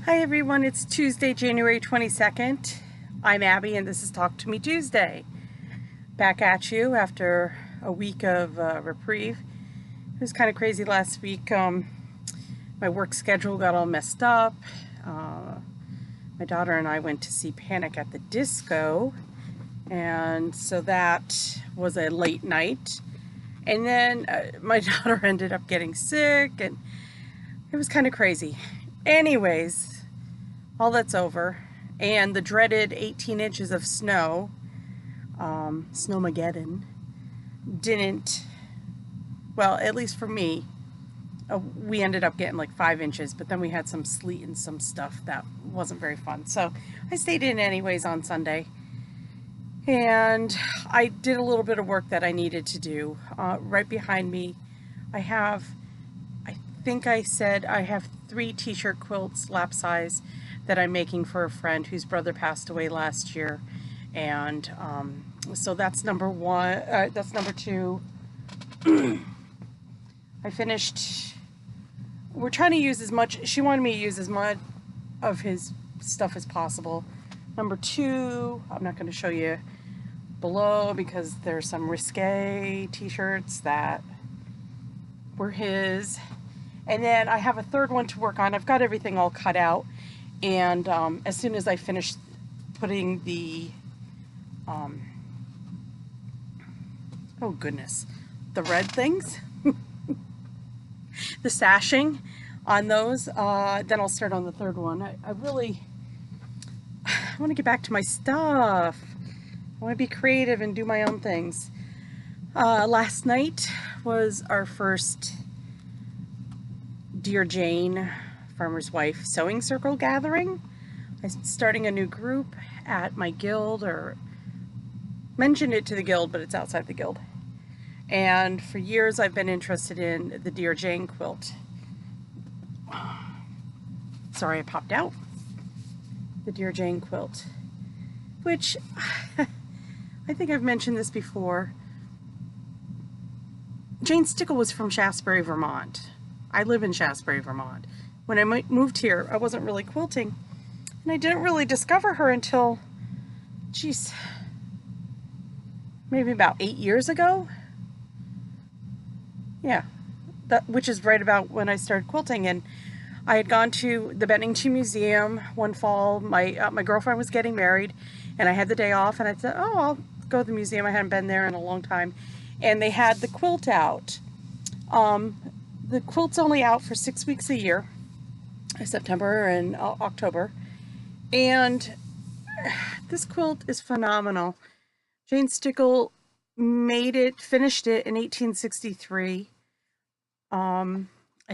Hi everyone, it's Tuesday, January 22nd. I'm Abby and this is Talk to Me Tuesday. Back at you after a week of reprieve. It was kind of crazy last week. My work schedule got all messed up. My daughter and I went to see Panic at the Disco, and so that was a late night. And then my daughter ended up getting sick and it was kind of crazy. Anyways, all that's over, and the dreaded 18 inches of snow, Snowmageddon, didn't, well, at least for me, we ended up getting like 5 inches, but then we had some sleet and some stuff that wasn't very fun. So I stayed in anyways on Sunday, and I did a little bit of work that I needed to do. Right behind me, I think I said I have 3 t-shirt quilts, lap size, that I'm making for a friend whose brother passed away last year. And so that's number one. That's number 2. I finished, we're trying to use as much, she wanted me to use as much of his stuff as possible. Number 2, I'm not going to show you below because there's some risque t-shirts that were his. And then I have a 3rd one to work on. I've got everything all cut out. And as soon as I finish putting the, oh goodness, the red things, the sashing on those, then I'll start on the 3rd one. I want to get back to my stuff. I want to be creative and do my own things. Last night was our first Dear Jane, Farmer's Wife Sewing Circle gathering. I'm starting a new group at my guild, or mentioned it to the guild, but it's outside the guild. And for years I've been interested in the Dear Jane quilt. Sorry, I popped out. The Dear Jane quilt, which I think I've mentioned this before. Jane Stickle was from Shaftesbury, Vermont. I live in Shaftesbury, Vermont. When I moved here, I wasn't really quilting, and I didn't really discover her until, geez, maybe about 8 years ago. Yeah, which is right about when I started quilting. And I had gone to the Bennington Museum one fall. My girlfriend was getting married, and I had the day off, and I said, oh, I'll go to the museum. I hadn't been there in a long time, and they had the quilt out. The quilt's only out for 6 weeks a year, September and October, and this quilt is phenomenal. Jane Stickle finished it in 1863. I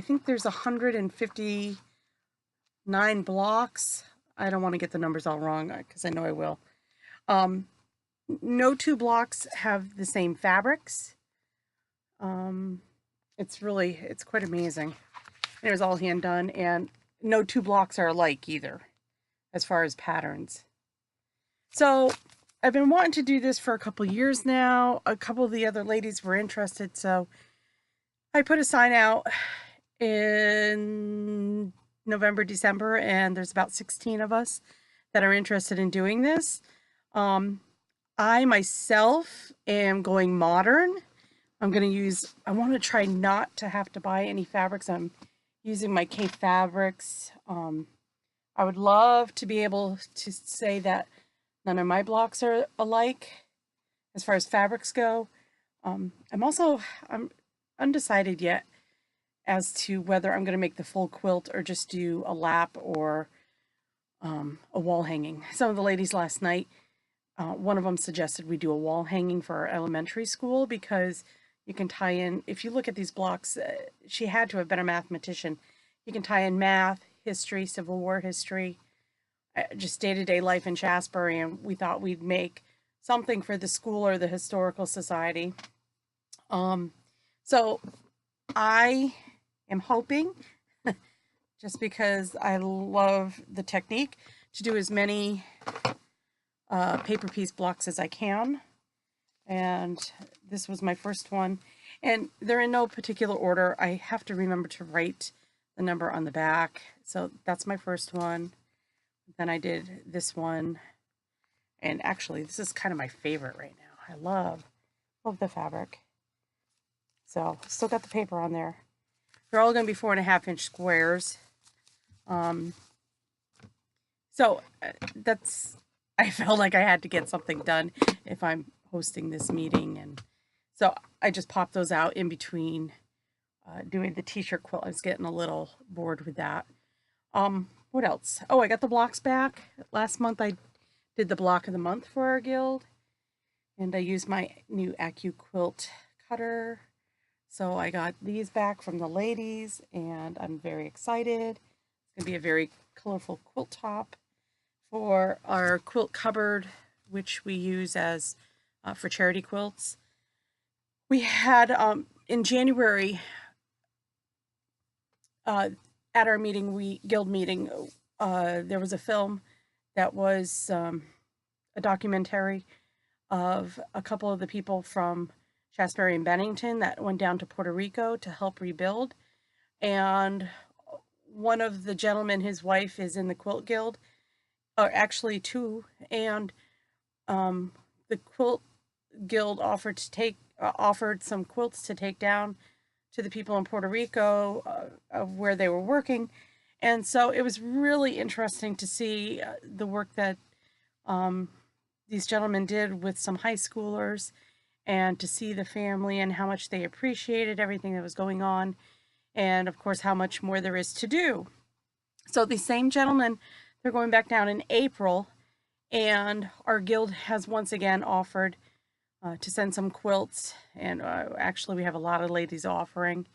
think there's 159 blocks. I don't want to get the numbers all wrong because I know I will. No 2 blocks have the same fabrics. It's quite amazing. It was all hand done, and no 2 blocks are alike either, as far as patterns. So I've been wanting to do this for a couple years now. A couple of the other ladies were interested, so I put a sign out in November, December, and there's about 16 of us that are interested in doing this. I myself am going modern. I want to try not to have to buy any fabrics. I'm using my K Fabrics. I would love to be able to say that none of my blocks are alike as far as fabrics go. I'm undecided yet as to whether I'm going to make the full quilt or just do a lap or a wall hanging. Some of the ladies last night, one of them suggested we do a wall hanging for our elementary school because you can tie in, if you look at these blocks, she had to have been a mathematician. You can tie in math, history, Civil War history, just day-to-day life in Shaftesbury, and we thought we'd make something for the school or the historical society. So I am hoping, just because I love the technique, to do as many paper piece blocks as I can. And this was my first one, and they're in no particular order. I have to remember to write the number on the back. So that's my first one. Then I did this one. And actually, this is kind of my favorite right now. I love the fabric. So still got the paper on there. They're all going to be 4.5-inch squares. So that's, I felt like I had to get something done if I'm hosting this meeting. And so I just popped those out in between doing the t-shirt quilt. I was getting a little bored with that. What else? Oh, I got the blocks back. Last month I did the block of the month for our guild. And I used my new AccuQuilt cutter. So I got these back from the ladies, and I'm very excited. It's going to be a very colorful quilt top for our quilt cupboard, which we use as for charity quilts. We had in January at our meeting, guild meeting, there was a film that was a documentary of a couple of the people from Shasberry and Bennington that went down to Puerto Rico to help rebuild. And one of the gentlemen, his wife is in the quilt guild, or actually two, and the quilt guild offered some quilts to take down to the people in Puerto Rico of where they were working. And so it was really interesting to see the work that these gentlemen did with some high schoolers, and to see the family and how much they appreciated everything that was going on, and of course how much more there is to do. So these same gentlemen, they're going back down in April, and our guild has once again offered to send some quilts, and actually we have a lot of ladies offering.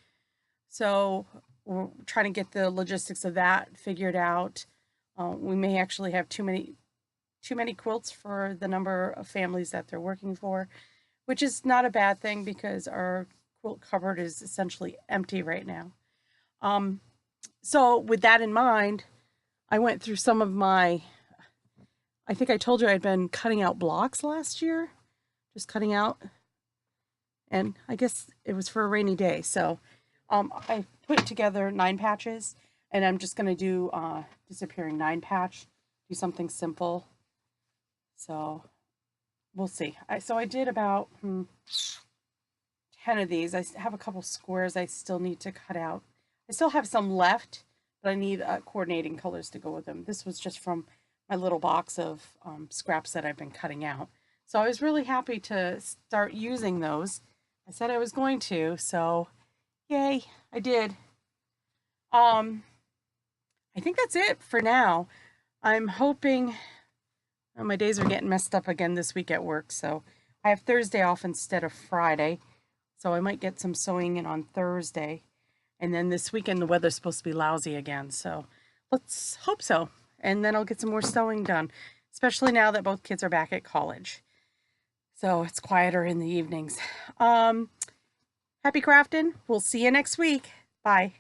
So we're trying to get the logistics of that figured out. We may actually have too many quilts for the number of families that they're working for, which is not a bad thing because our quilt cupboard is essentially empty right now. So with that in mind, I went through some of my, I think I told you I'd been cutting out blocks last year, just cutting out, and I guess it was for a rainy day. So I put together 9 patches, and I'm just going to do disappearing 9 patch, do something simple. So we'll see. So I did about 10 of these. I have a couple squares I still need to cut out. I still have some left, but I need coordinating colors to go with them. This was just from my little box of scraps that I've been cutting out. So I was really happy to start using those. I said I was going to, so yay, I did. I think that's it for now. I'm hoping, my days are getting messed up again this week at work, so I have Thursday off instead of Friday, so I might get some sewing in on Thursday. And then this weekend the weather's supposed to be lousy again, so let's hope so. And then I'll get some more sewing done, especially now that both kids are back at college. So it's quieter in the evenings. Happy crafting. We'll see you next week. Bye.